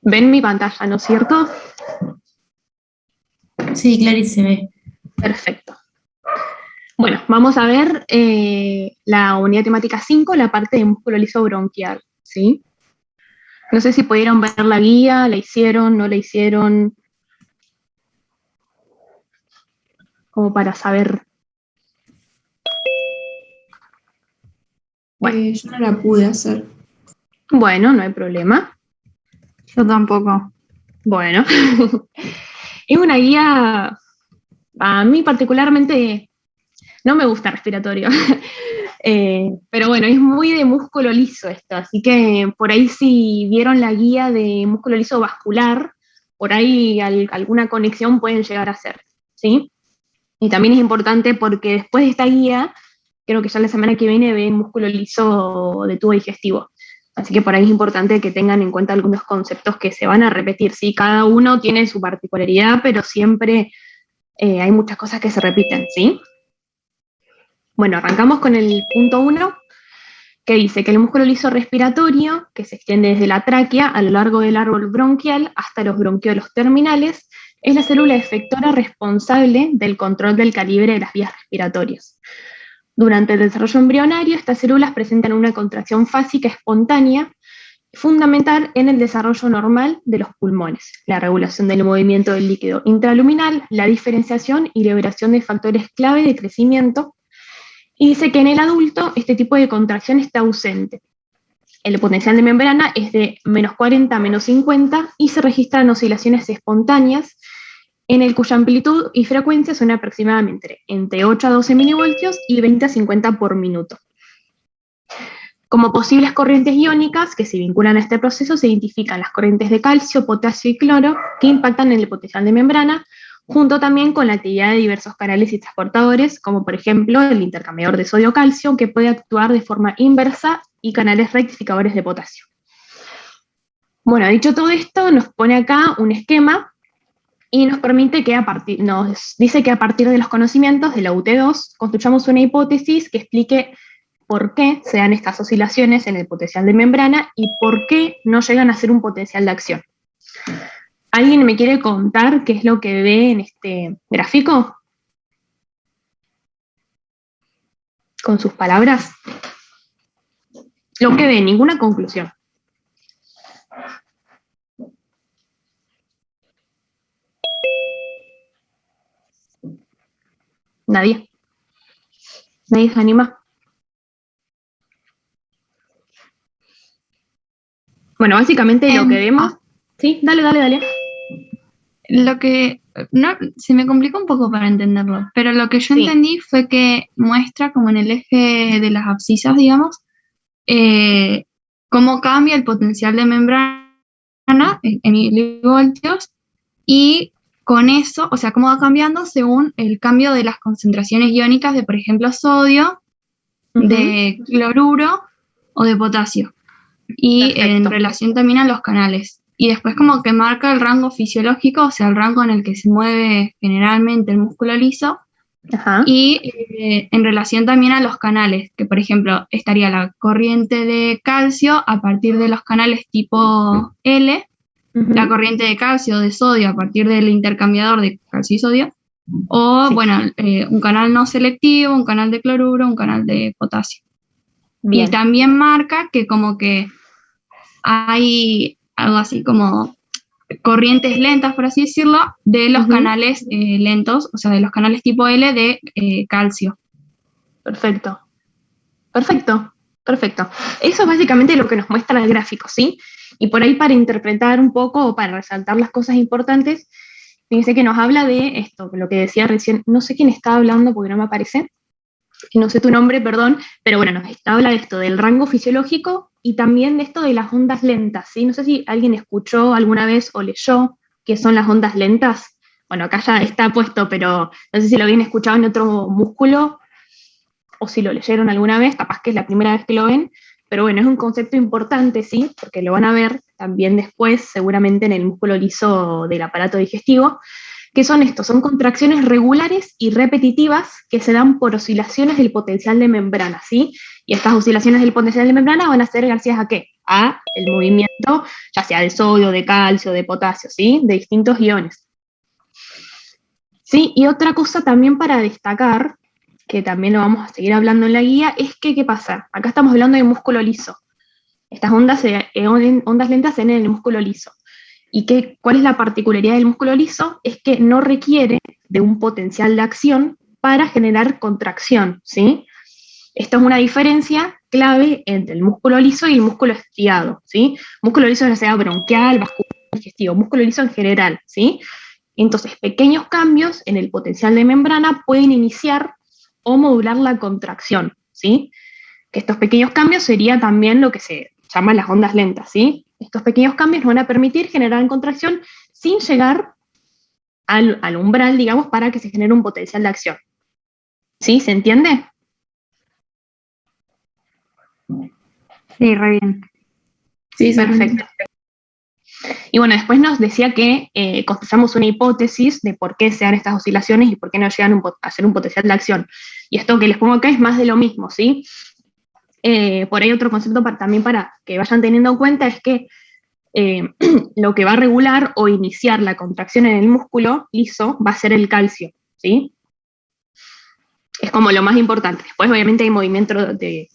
¿Ven mi pantalla, no es cierto? Sí, Clary se ve. Perfecto. Bueno, vamos a ver la unidad temática 5, la parte de músculo liso bronquial, ¿sí? No sé si pudieron ver la guía, la hicieron, no la hicieron, como para saber. Bueno, Yo no la pude hacer. bueno, no hay problema. Yo tampoco. Bueno, es una guía, a mí particularmente no me gusta respiratorio. Pero bueno, es muy de músculo liso esto, así que por ahí si vieron la guía de músculo liso vascular, por ahí alguna conexión pueden llegar a hacer, ¿sí? Y también es importante porque después de esta guía, creo que ya la semana que viene ven músculo liso de tubo digestivo. Así que por ahí es importante que tengan en cuenta algunos conceptos que se van a repetir, ¿sí? Cada uno tiene su particularidad, pero siempre hay muchas cosas que se repiten, ¿sí? Bueno, arrancamos con el punto uno, que dice que el músculo liso respiratorio, que se extiende desde la tráquea a lo largo del árbol bronquial hasta los bronquiolos terminales, es la célula efectora responsable del control del calibre de las vías respiratorias. Durante el desarrollo embrionario, estas células presentan una contracción fásica espontánea, fundamental en el desarrollo normal de los pulmones, la regulación del movimiento del líquido intraluminal, la diferenciación y liberación de factores clave de crecimiento. Y dice que en el adulto este tipo de contracción está ausente. El potencial de membrana es de -40 a -50 y se registran oscilaciones espontáneas en el cuya amplitud y frecuencia son aproximadamente entre 8 a 12 milivoltios y 20 a 50 por minuto. Como posibles corrientes iónicas que se vinculan a este proceso se identifican las corrientes de calcio, potasio y cloro que impactan en el potencial de membrana, junto también con la actividad de diversos canales y transportadores, como por ejemplo el intercambiador de sodio-calcio, que puede actuar de forma inversa, y canales rectificadores de potasio. Bueno, dicho todo esto, nos pone acá un esquema y nos permite que nos dice que a partir de los conocimientos de la UT2 construyamos una hipótesis que explique por qué se dan estas oscilaciones en el potencial de membrana y por qué no llegan a ser un potencial de acción. ¿Alguien me quiere contar qué es lo que ve en este gráfico? Con sus palabras. Lo que ve, ninguna conclusión. Nadie. Nadie se anima. Bueno, básicamente lo que vemos. Sí, dale, dale, dale. Lo que no, se me complicó un poco para entenderlo, pero lo que yo Sí. entendí fue que muestra como en el eje de las abscisas, digamos, cómo cambia el potencial de membrana en milivoltios y con eso, o sea, cómo va cambiando según el cambio de las concentraciones iónicas de, por ejemplo, sodio, de cloruro o de potasio. Y en Perfecto. relación también a los canales. Y después como que marca el rango fisiológico, o sea, el rango en el que se mueve generalmente el músculo liso, Ajá. y en relación también a los canales, que por ejemplo estaría la corriente de calcio a partir de los canales tipo L, la corriente de calcio de sodio a partir del intercambiador de calcio y sodio, o Sí. bueno, un canal no selectivo, un canal de cloruro, un canal de potasio. Bien. Y también marca que como que hay algo así como corrientes lentas, por así decirlo, de los canales lentos, o sea, de los canales tipo L de calcio. Perfecto. Perfecto. Perfecto. Eso es básicamente lo que nos muestra el gráfico, ¿sí? Y por ahí para interpretar un poco o para resaltar las cosas importantes, fíjense que nos habla de esto, lo que decía recién, no sé quién está hablando porque no me aparece, no sé tu nombre, perdón, pero bueno, nos habla de esto, del rango fisiológico y también de esto de las ondas lentas, ¿sí? No sé si alguien escuchó alguna vez o leyó qué son las ondas lentas. Bueno, acá ya está puesto, pero no sé si lo habían escuchado en otro músculo o si lo leyeron alguna vez, capaz que es la primera vez que lo ven, pero bueno, es un concepto importante, ¿sí? Porque lo van a ver también después, seguramente en el músculo liso del aparato digestivo, ¿Qué son estos? Son contracciones regulares y repetitivas que se dan por oscilaciones del potencial de membrana, ¿sí? Y estas oscilaciones del potencial de membrana van a ser gracias a ¿qué? A el movimiento, ya sea de sodio, de calcio, de potasio, ¿sí? De distintos iones. ¿Sí? Y otra cosa también para destacar, que también lo vamos a seguir hablando en la guía, es que, ¿qué pasa? Acá estamos hablando de músculo liso. Estas ondas lentas en el músculo liso. ¿Y cuál es la particularidad del músculo liso? Es que no requiere de un potencial de acción para generar contracción, ¿sí? Esto es una diferencia clave entre el músculo liso y el músculo estriado, ¿sí? Músculo liso ya sea bronquial, vascular, digestivo, músculo liso en general, ¿sí? Entonces, pequeños cambios en el potencial de membrana pueden iniciar o modular la contracción, ¿sí? Que estos pequeños cambios sería también lo que se llaman las ondas lentas, ¿sí? Estos pequeños cambios nos van a permitir generar contracción sin llegar al umbral, digamos, para que se genere un potencial de acción. ¿Sí? ¿Se entiende? Sí, re bien. Sí, perfecto. Y bueno, después nos decía que construyamos una hipótesis de por qué se dan estas oscilaciones y por qué no llegan a ser un potencial de acción. Y esto que les pongo acá es más de lo mismo, ¿sí? Por ahí otro concepto también para que vayan teniendo en cuenta es que lo que va a regular o iniciar la contracción en el músculo liso va a ser el calcio, ¿sí? Es como lo más importante. Después obviamente hay movimiento de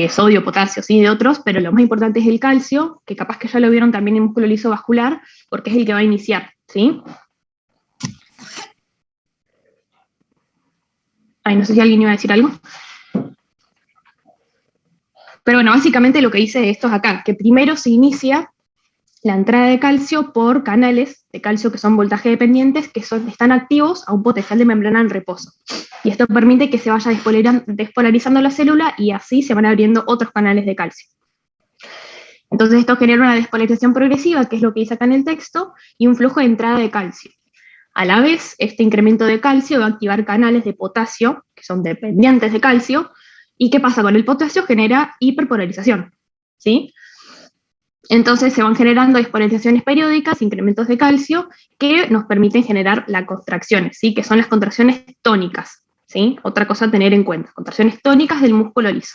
sodio, potasio, ¿sí? De otros, pero lo más importante es el calcio, que capaz que ya lo vieron también en el músculo liso vascular, porque es el que va a iniciar, ¿sí? Ay, no sé si alguien iba a decir algo. Pero bueno, básicamente lo que dice esto es acá, que primero se inicia la entrada de calcio por canales de calcio que son voltaje dependientes, que están activos a un potencial de membrana en reposo. Y esto permite que se vaya despolarizando la célula y así se van abriendo otros canales de calcio. Entonces esto genera una despolarización progresiva, que es lo que dice acá en el texto, y un flujo de entrada de calcio. A la vez, este incremento de calcio va a activar canales de potasio, que son dependientes de calcio, y ¿qué pasa con el potasio? Genera hiperpolarización, ¿sí? Entonces se van generando despolarizaciones periódicas, incrementos de calcio, que nos permiten generar las contracciones, ¿sí? Que son las contracciones tónicas, ¿sí? Otra cosa a tener en cuenta, contracciones tónicas del músculo liso.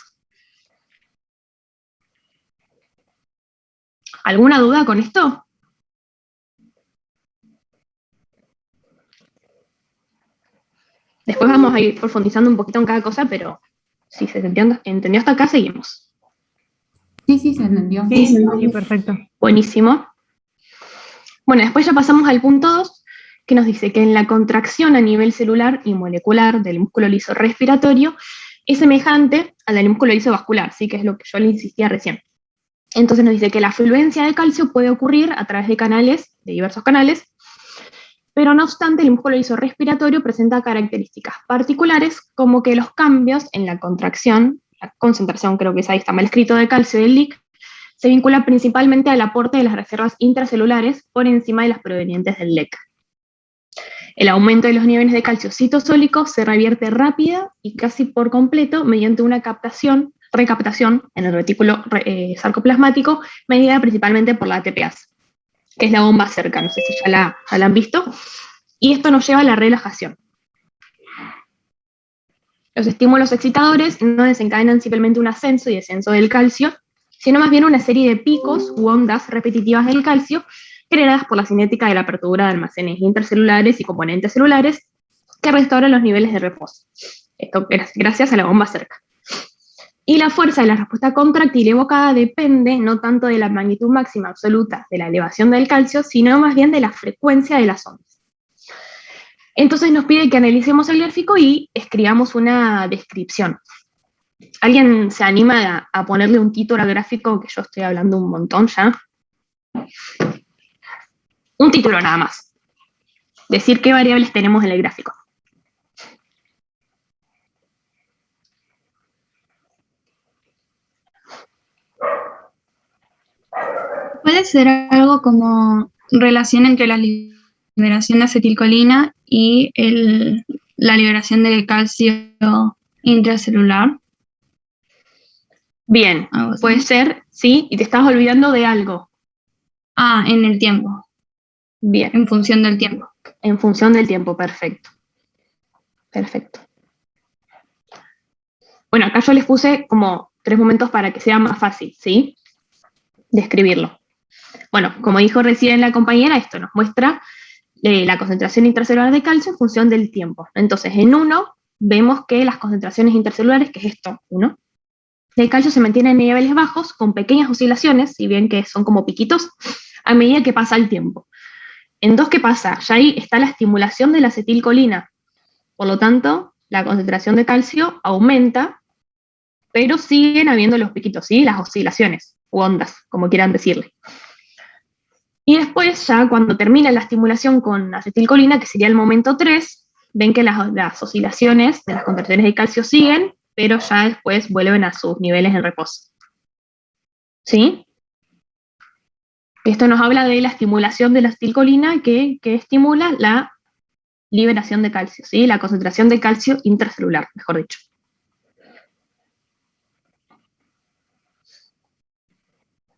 ¿Alguna duda con esto? Después vamos a ir profundizando un poquito en cada cosa, pero si se entendió hasta acá, seguimos. Sí, se entendió. Sí, perfecto. Buenísimo. Bueno, después ya pasamos al punto 2, que nos dice que en la contracción a nivel celular y molecular del músculo liso respiratorio es semejante a la del músculo liso vascular, ¿sí? Que es lo que yo le insistía recién. Entonces nos dice que la afluencia de calcio puede ocurrir a través de canales, de diversos canales, pero no obstante el músculo liso respiratorio presenta características particulares como que los cambios en la contracción, la concentración, creo que es ahí está mal escrito, de calcio del LIC, se vincula principalmente al aporte de las reservas intracelulares por encima de las provenientes del LEC. El aumento de los niveles de calcio citosólico se revierte rápida y casi por completo mediante una recaptación en el retículo sarcoplasmático, medida principalmente por la ATPase, que es la bomba cerca, no sé si ya la han visto, y esto nos lleva a la relajación. Los estímulos excitadores no desencadenan simplemente un ascenso y descenso del calcio, sino más bien una serie de picos u ondas repetitivas del calcio generadas por la cinética de la apertura de almacenes intracelulares y componentes celulares que restauran los niveles de reposo. Esto gracias a la bomba cerca. Y la fuerza de la respuesta contráctil evocada depende no tanto de la magnitud máxima absoluta de la elevación del calcio, sino más bien de la frecuencia de las ondas. Entonces nos pide que analicemos el gráfico y escribamos una descripción. ¿Alguien se anima a ponerle un título al gráfico, que yo estoy hablando un montón ya? Un título nada más. Decir qué variables tenemos en el gráfico. Puede ser algo como relación entre la liberación de acetilcolina y la liberación de calcio intracelular. Bien, puede ser, sí, y te estabas olvidando de algo. En el tiempo. Bien. En función del tiempo. En función del tiempo, perfecto. Perfecto. Bueno, acá yo les puse como 3 momentos para que sea más fácil, ¿sí? Describirlo. Bueno, como dijo recién la compañera, esto nos muestra la concentración intracelular de calcio en función del tiempo. Entonces, en 1 vemos que las concentraciones intercelulares, que es esto, 1, de calcio se mantienen en niveles bajos con pequeñas oscilaciones, si bien que son como piquitos, a medida que pasa el tiempo. En 2, ¿qué pasa? Ya ahí está la estimulación de la acetilcolina. Por lo tanto, la concentración de calcio aumenta, pero siguen habiendo los piquitos, ¿sí? Las oscilaciones, u ondas, como quieran decirle. Y después, ya cuando termina la estimulación con acetilcolina, que sería el momento 3, ven que las oscilaciones de las concentraciones de calcio siguen, pero ya después vuelven a sus niveles en reposo. ¿Sí? Esto nos habla de la estimulación de la acetilcolina que estimula la liberación de calcio, ¿sí? La concentración de calcio intracelular, mejor dicho.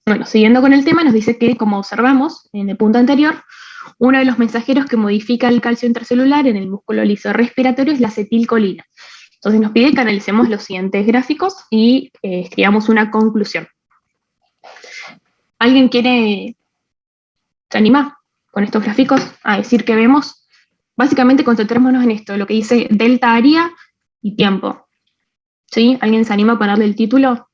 Bueno, siguiendo con el tema, nos dice que, como observamos en el punto anterior, uno de los mensajeros que modifica el calcio intracelular en el músculo liso respiratorio es la acetilcolina. Entonces nos pide que analicemos los siguientes gráficos y escribamos una conclusión. ¿Alguien se anima con estos gráficos a decir qué vemos? Básicamente concentrémonos en esto, lo que dice delta área y tiempo. ¿Sí? ¿Alguien se anima a ponerle el título?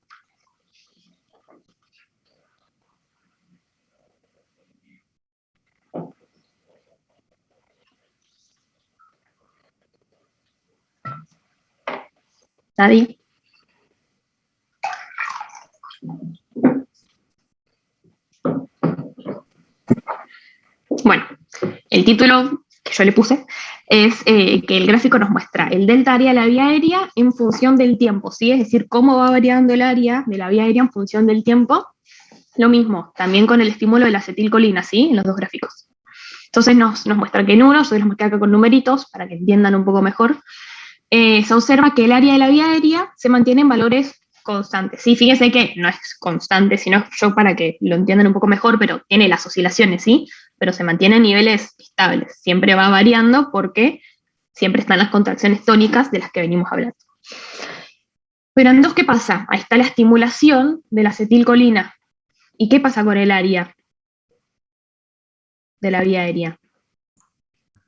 ¿Nadie? Bueno, el título que yo le puse es que el gráfico nos muestra el delta área de la vía aérea en función del tiempo, ¿sí? Es decir, cómo va variando el área de la vía aérea en función del tiempo. Lo mismo, también con el estímulo de la acetilcolina, ¿sí? En los 2 gráficos. Entonces nos muestra que en uno, yo les mostré acá con numeritos para que entiendan un poco mejor, se observa que el área de la vía aérea se mantiene en valores constantes. Sí, fíjense que no es constante, sino yo para que lo entiendan un poco mejor, pero tiene las oscilaciones, ¿sí? Pero se mantiene en niveles estables. Siempre va variando porque siempre están las contracciones tónicas de las que venimos hablando. Pero en 2, ¿qué pasa? Ahí está la estimulación de la acetilcolina. ¿Y qué pasa con el área de la vía aérea?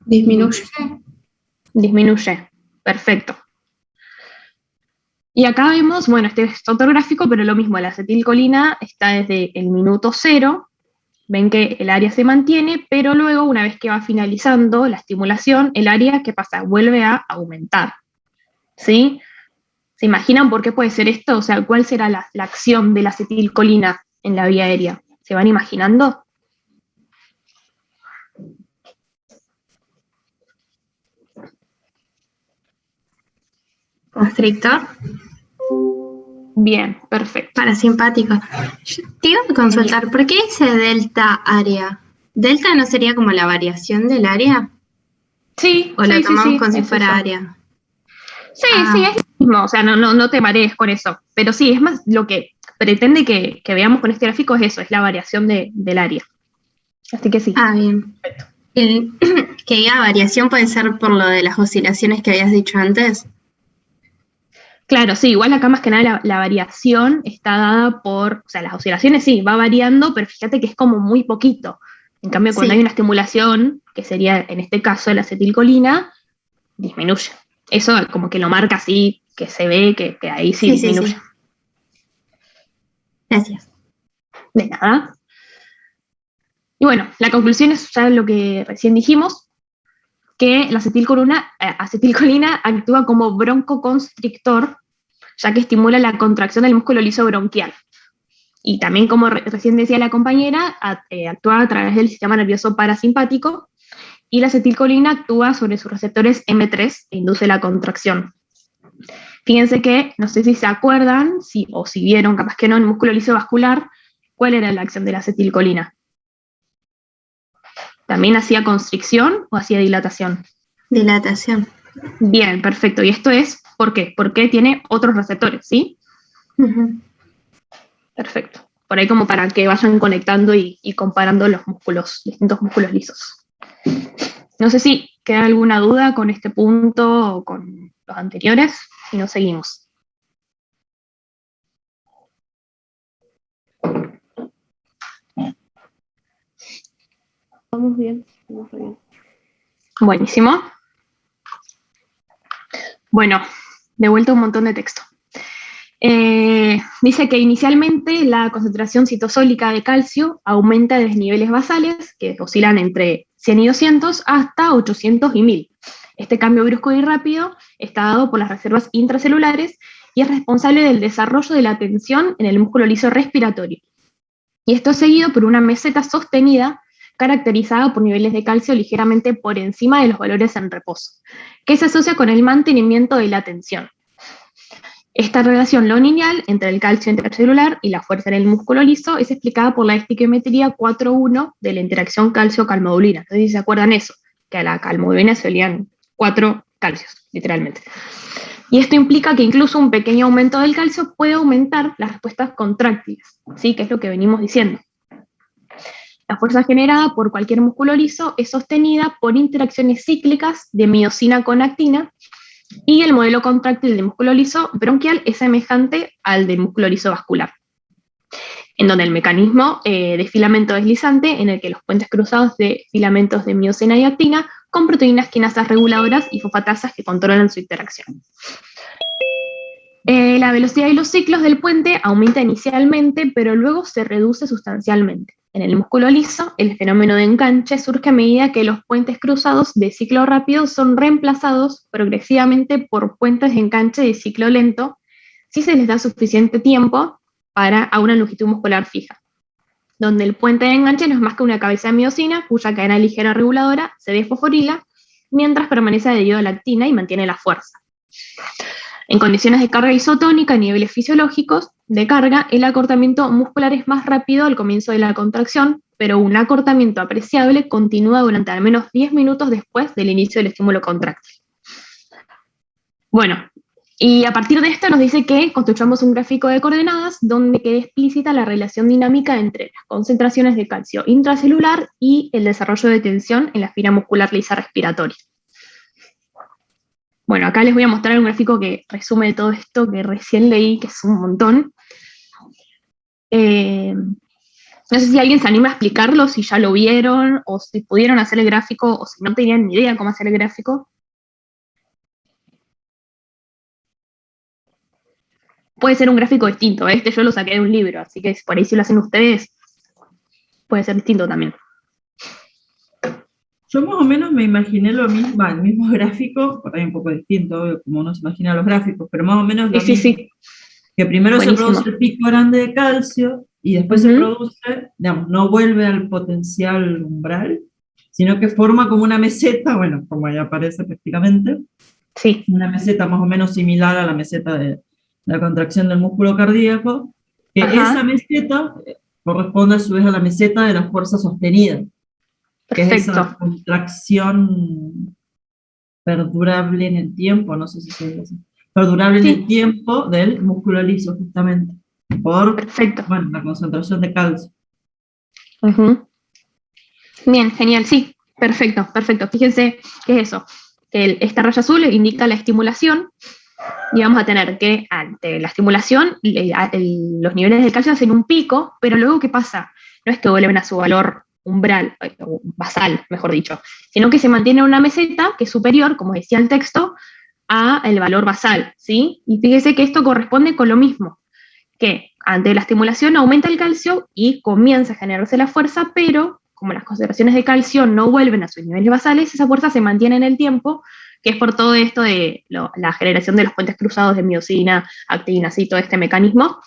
Disminuye. Disminuye. Perfecto. Y acá vemos, bueno, este es otro gráfico, pero lo mismo, la acetilcolina está desde el minuto 0, ven que el área se mantiene, pero luego, una vez que va finalizando la estimulación, el área, ¿qué pasa? Vuelve a aumentar, ¿sí? ¿Se imaginan por qué puede ser esto? O sea, ¿cuál será la acción de la acetilcolina en la vía aérea? ¿Se van imaginando? Constrictor. Bien, perfecto. Parasimpático. Yo te iba a consultar, ¿por qué dice delta área? ¿Delta no sería como la variación del área? Sí, ¿O sí, lo tomamos sí, como si es fuera eso. área? Sí, sí, es lo mismo, o sea, no te marees con eso, pero sí, es más lo que pretende que veamos con este gráfico es eso, es la variación del área. Así que sí. Ah, bien. Que diga variación puede ser por lo de las oscilaciones que habías dicho antes. Claro, sí, igual acá más que nada la variación está dada por, o sea, las oscilaciones sí, va variando, pero fíjate que es como muy poquito. En cambio, cuando Sí. hay una estimulación, que sería en este caso la acetilcolina, disminuye. Eso como que lo marca así, que se ve que ahí sí disminuye. Sí. Gracias. De nada. Y bueno, la conclusión es ya lo que recién dijimos, que la acetilcolina actúa como broncoconstrictor, ya que estimula la contracción del músculo liso bronquial. Y también, como recién decía la compañera, actúa a través del sistema nervioso parasimpático, y la acetilcolina actúa sobre sus receptores M3 e induce la contracción. Fíjense que, no sé si se acuerdan, o si vieron, capaz que no, en el músculo liso vascular, ¿cuál era la acción de la acetilcolina? ¿También hacía constricción o hacía dilatación? Dilatación. Bien, perfecto. ¿Y esto es por qué? Porque tiene otros receptores, ¿sí? Perfecto. Por ahí como para que vayan conectando y comparando los músculos, distintos músculos lisos. No sé si queda alguna duda con este punto o con los anteriores, y nos seguimos. Vamos bien, vamos bien. Buenísimo. Bueno, de vuelta un montón de texto. Dice que inicialmente la concentración citosólica de calcio aumenta desde niveles basales, que oscilan entre 100 y 200, hasta 800 y 1000. Este cambio brusco y rápido está dado por las reservas intracelulares y es responsable del desarrollo de la tensión en el músculo liso respiratorio. Y esto es seguido por una meseta sostenida caracterizada por niveles de calcio ligeramente por encima de los valores en reposo, que se asocia con el mantenimiento de la tensión. Esta relación no lineal entre el calcio intracelular y la fuerza en el músculo liso es explicada por la estequiometría 4.1 de la interacción calcio-calmodulina. No sé si se acuerdan eso, que a la calmodulina se olían 4 calcios, literalmente. Y esto implica que incluso un pequeño aumento del calcio puede aumentar las respuestas contráctiles, ¿sí? Que es lo que venimos diciendo. La fuerza generada por cualquier músculo liso es sostenida por interacciones cíclicas de miosina con actina, y el modelo contráctil del músculo liso bronquial es semejante al del músculo liso vascular, en donde el mecanismo de filamento deslizante, en el que los puentes cruzados de filamentos de miosina y actina con proteínas quinasas reguladoras y fosfatasas que controlan su interacción. La velocidad y los ciclos del puente aumenta inicialmente, pero luego se reduce sustancialmente. En el músculo liso, el fenómeno de enganche surge a medida que los puentes cruzados de ciclo rápido son reemplazados progresivamente por puentes de enganche de ciclo lento, si se les da suficiente tiempo a una longitud muscular fija, donde el puente de enganche no es más que una cabeza de miosina cuya cadena ligera reguladora se desfosforila mientras permanece adherido a la actina y mantiene la fuerza. En condiciones de carga isotónica a niveles fisiológicos de carga, el acortamiento muscular es más rápido al comienzo de la contracción, pero un acortamiento apreciable continúa durante al menos 10 minutos después del inicio del estímulo contráctil. Bueno, y a partir de esto nos dice que construyamos un gráfico de coordenadas donde quede explícita la relación dinámica entre las concentraciones de calcio intracelular y el desarrollo de tensión en la fibra muscular lisa respiratoria. Bueno, acá les voy a mostrar un gráfico que resume todo esto que recién leí, que es un montón. No sé si alguien se anima a explicarlo, si ya lo vieron, o si pudieron hacer el gráfico, o si no tenían ni idea cómo hacer el gráfico. Puede ser un gráfico distinto, este yo lo saqué de un libro, así que por ahí si lo hacen ustedes, puede ser distinto también. Yo más o menos me imaginé lo mismo, el mismo gráfico, por ahí un poco distinto, obvio, como uno se imagina los gráficos, pero más o menos lo mismo. Sí. Que primero Buenísimo. se produce el pico grande de calcio y después se produce, digamos, no vuelve al potencial umbral, sino que forma como una meseta, bueno, como ahí aparece prácticamente, sí, una meseta más o menos similar a la meseta de la contracción del músculo cardíaco, que esa meseta corresponde a su vez a la meseta de la fuerza sostenida, que es esa contracción perdurable en el tiempo, no sé si se dice así, perdurable en el tiempo del músculo liso, justamente, por bueno, la concentración de calcio. Bien, genial, sí, perfecto. Fíjense, ¿qué es eso? Que esta raya azul indica la estimulación, y vamos a tener que ante la estimulación los niveles de calcio hacen un pico, pero luego ¿qué pasa? No es que vuelven a su valor umbral, basal, mejor dicho, sino que se mantiene una meseta que es superior, como decía el texto, a el valor basal, ¿sí? Y fíjese que esto corresponde con lo mismo, que ante la estimulación aumenta el calcio y comienza a generarse la fuerza, pero como las concentraciones de calcio no vuelven a sus niveles basales, esa fuerza se mantiene en el tiempo, que es por todo esto de la generación de los puentes cruzados de miosina, actina, así todo este mecanismo.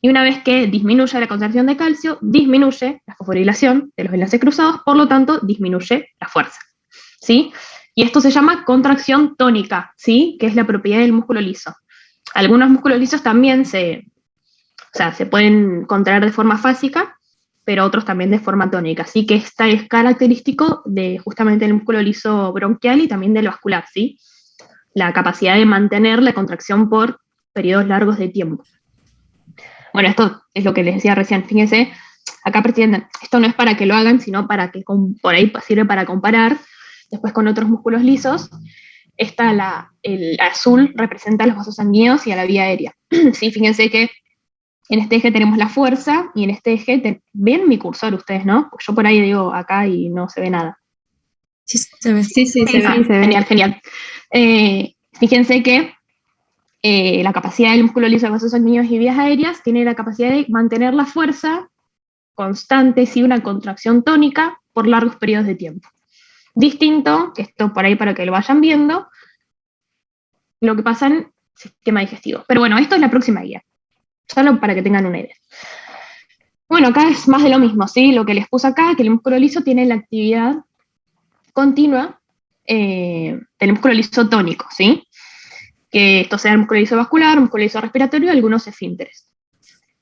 Y una vez que disminuye la concentración de calcio, disminuye la fosforilación de los enlaces cruzados, por lo tanto, disminuye la fuerza, ¿sí? Y esto se llama contracción tónica, ¿sí? Que es la propiedad del músculo liso. Algunos músculos lisos también se pueden contraer de forma fásica, pero otros también de forma tónica. Así que esta es característico de justamente el músculo liso bronquial y también del vascular, ¿sí? La capacidad de mantener la contracción por periodos largos de tiempo. Bueno, esto es lo que les decía recién. Fíjense, acá pretenden, esto no es para que lo hagan, sino para que por ahí sirve para comparar Después con otros músculos lisos, el azul representa a los vasos sanguíneos y a la vía aérea. Sí, fíjense que en este eje tenemos la fuerza y en este eje, ven mi cursor ustedes, ¿no? Yo por ahí digo acá y no se ve nada. Sí, se ve. Sí, se ve. Genial, genial. Fíjense que la capacidad del músculo liso de vasos sanguíneos y vías aéreas tiene la capacidad de mantener la fuerza constante, sí, una contracción tónica por largos periodos de tiempo. Distinto, esto por ahí para que lo vayan viendo, lo que pasa en el sistema digestivo. Pero bueno, esto es la próxima guía, solo para que tengan una idea. Bueno, acá es más de lo mismo, ¿sí? Lo que les puse acá, que el músculo liso tiene la actividad continua del músculo liso tónico, ¿sí? Que esto sea el músculo liso vascular, músculo liso respiratorio y algunos esfínteres.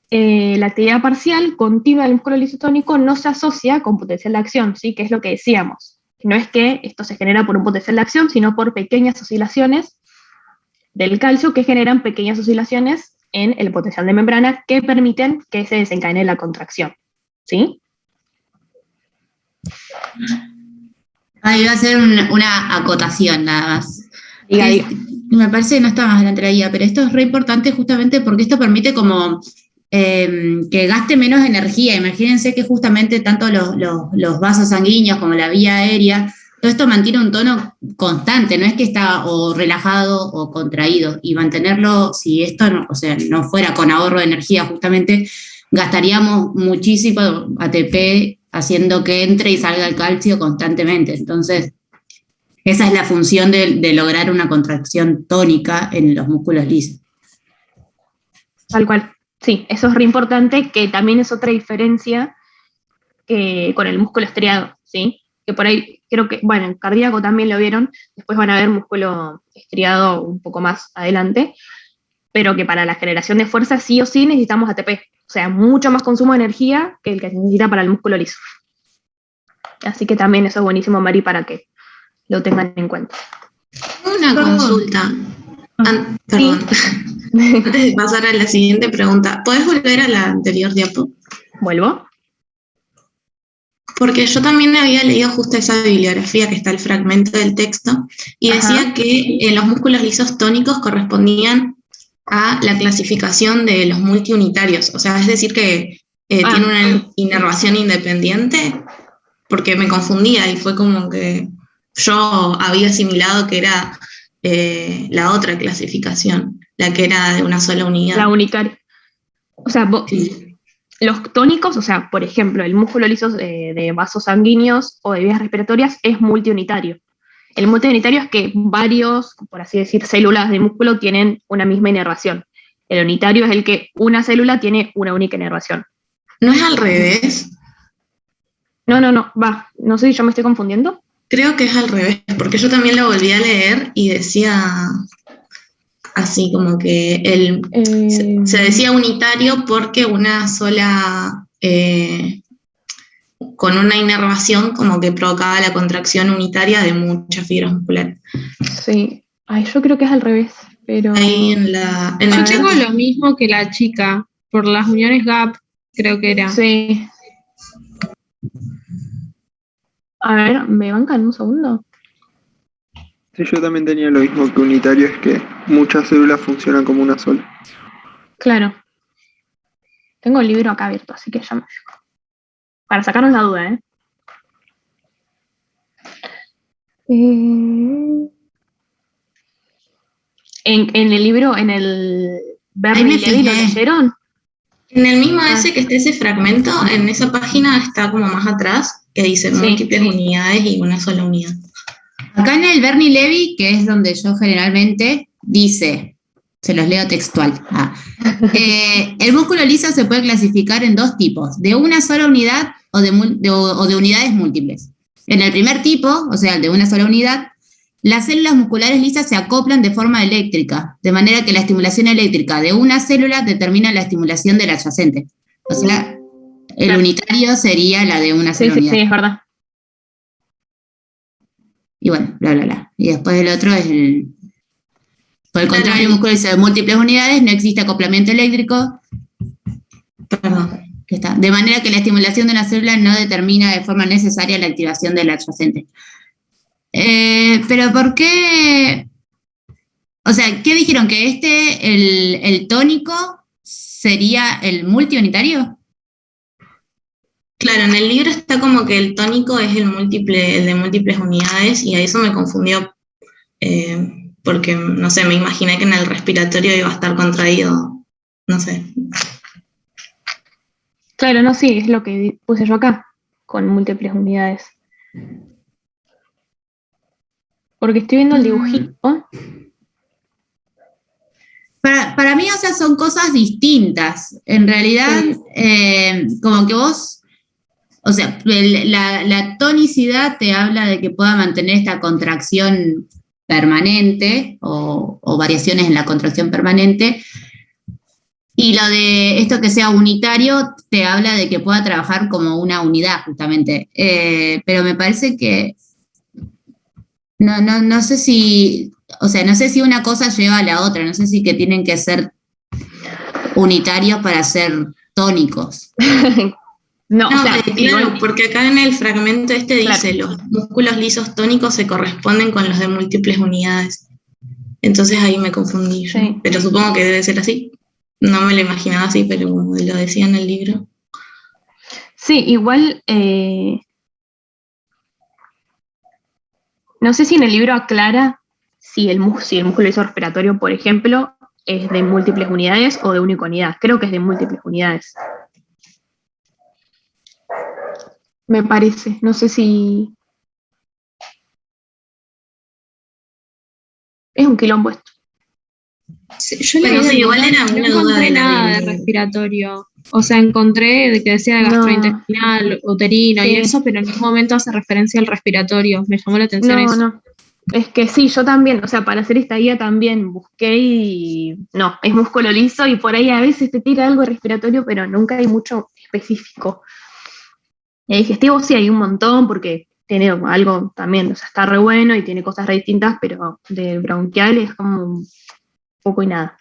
La actividad parcial continua del músculo liso tónico no se asocia con potencial de acción, ¿sí? Que es lo que decíamos. No es que esto se genera por un potencial de acción, sino por pequeñas oscilaciones del calcio que generan pequeñas oscilaciones en el potencial de membrana que permiten que se desencadene la contracción, ¿sí? Ahí va a ser una acotación nada más. Diga. Me parece que no está más adelante la guía, pero esto es re importante justamente porque esto permite como que gaste menos energía. Imagínense que justamente tanto los vasos sanguíneos como la vía aérea, todo esto mantiene un tono constante, no es que está o relajado o contraído, y mantenerlo, si esto no, o sea, no fuera con ahorro de energía, justamente gastaríamos muchísimo ATP haciendo que entre y salga el calcio constantemente. Entonces, esa es la función de lograr una contracción tónica en los músculos lisos. Tal cual. Sí, eso es re importante, que también es otra diferencia que con el músculo estriado, ¿sí? Que por ahí, creo que, bueno, en cardíaco también lo vieron, después van a ver músculo estriado un poco más adelante, pero que para la generación de fuerza sí o sí necesitamos ATP, o sea, mucho más consumo de energía que el que se necesita para el músculo liso. Así que también eso es buenísimo, Mari, para que lo tengan en cuenta. Una consulta. Perdón. Antes de pasar a la siguiente pregunta, ¿podés volver a la anterior diapo? ¿Vuelvo? Porque yo también había leído justo esa bibliografía que está el fragmento del texto y decía que los músculos lisos tónicos correspondían a la clasificación de los multiunitarios. O sea, es decir que tiene una inervación independiente, porque me confundía y fue como que yo había asimilado que era la otra clasificación, la que era de una sola unidad. La unitaria. O sea, los tónicos, o sea, por ejemplo, el músculo liso de vasos sanguíneos o de vías respiratorias es multiunitario. El multiunitario es que varios, por así decir, células de músculo tienen una misma inervación. El unitario es el que una célula tiene una única inervación. ¿No es al revés? No, no sé si yo me estoy confundiendo. Creo que es al revés, porque yo también lo volví a leer y decía así como que se decía unitario porque una sola, con una inervación como que provocaba la contracción unitaria de muchas fibras musculares. Sí, yo creo que es al revés, pero... Ahí yo tengo lo mismo que la chica, por las uniones GAP, creo que era. Sí. A ver, ¿me bancan un segundo? Sí, yo también tenía lo mismo que unitario, es que muchas células funcionan como una sola. Claro. Tengo el libro acá abierto, así que ya me fijo. Para sacarnos la duda, ¿eh? En el libro, en el Bernie Levy, ¿lo leyeron? En el mismo ese que está ese fragmento, en esa página está como más atrás, que dice múltiples unidades y una sola unidad. Acá en el Bernie Levy, que es donde yo generalmente, dice, se los leo textual, el músculo liso se puede clasificar en dos tipos, de una sola unidad o de unidades múltiples. En el primer tipo, o sea, el de una sola unidad, las células musculares lisas se acoplan de forma eléctrica, de manera que la estimulación eléctrica de una célula determina la estimulación del adyacente. O sea, el unitario sería la de una sola unidad. Sí, es verdad. Y bueno, bla, bla, bla. Y después el otro es el... Por el contrario, el músculo liso de múltiples unidades no existe acoplamiento eléctrico. Perdón. Que está. De manera que la estimulación de una célula no determina de forma necesaria la activación del adyacente. Pero ¿por qué? O sea, ¿qué dijeron? ¿Que el tónico sería el multiunitario? Claro, en el libro está como que el tónico es el de múltiples unidades, y a eso me confundió, porque, no sé, me imaginé que en el respiratorio iba a estar contraído, no sé. Claro, no, sí, es lo que puse yo acá, con múltiples unidades. Porque estoy viendo el dibujito. Para mí, o sea, son cosas distintas. En realidad, como que vos, o sea, la tonicidad te habla de que pueda mantener esta contracción permanente o variaciones en la contracción permanente. Y lo de esto que sea unitario te habla de que pueda trabajar como una unidad, justamente. Pero me parece que no sé si, o sea, no sé si una cosa lleva a la otra, no sé si que tienen que ser unitarios para ser tónicos. No, No, o sea, claro, porque acá en el fragmento dice, claro. los músculos lisos tónicos se corresponden con los de múltiples unidades. Entonces ahí me confundí yo. Sí. Pero supongo que debe ser así. No me lo imaginaba así, pero como lo decía en el libro. Sí, igual, no sé si en el libro aclara si si el músculo respiratorio, por ejemplo, es de múltiples unidades o de única unidad. Creo que es de múltiples unidades. Me parece. No sé si... Es un quilombo esto. Sí, yo Bueno, leí, sí, igual era no una duda encontré de la nada de Biblia. respiratorio. O sea, encontré de que decía No. gastrointestinal, uterino Sí. y eso, pero en ningún momento hace referencia al respiratorio. Me llamó la atención No, eso. no. Es que sí, yo también, o sea, para hacer esta guía también busqué y no, es músculo liso y por ahí a veces te tira algo respiratorio, pero nunca hay mucho específico. Y digestivo sí hay un montón porque tiene algo también, o sea, está re bueno y tiene cosas re distintas, pero de bronquial es como un poco y nada.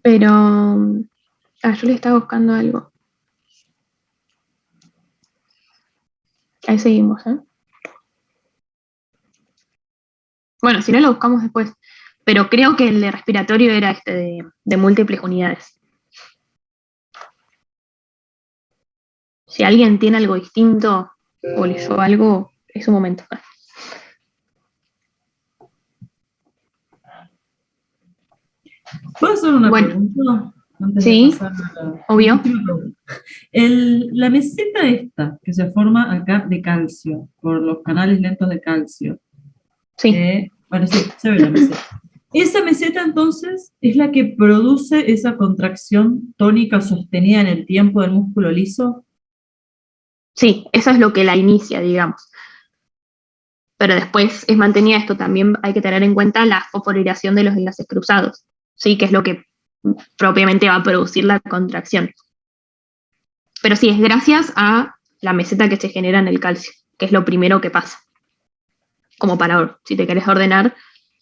Pero, yo le estaba buscando algo. Ahí seguimos, ¿eh? Bueno, si no lo buscamos después. Pero creo que el de respiratorio era este de múltiples unidades. Si alguien tiene algo distinto o leyó algo, es un momento. ¿Puedo hacer una Bueno, pregunta? Antes de sí, pasar a la obvio. última pregunta. La meseta esta, que se forma acá de calcio, por los canales lentos de calcio. Sí, Bueno, sí, se ve la meseta. Esa meseta entonces es la que produce esa contracción tónica sostenida en el tiempo del músculo liso. sí, eso es lo que la inicia, digamos. Pero después es mantenida esto. También hay que tener en cuenta la fosforilación de los enlaces cruzados, ¿sí? Que es lo que propiamente va a producir la contracción. Pero sí, es gracias a la meseta que se genera en el calcio, que es lo primero que pasa. Como para, si te querés ordenar,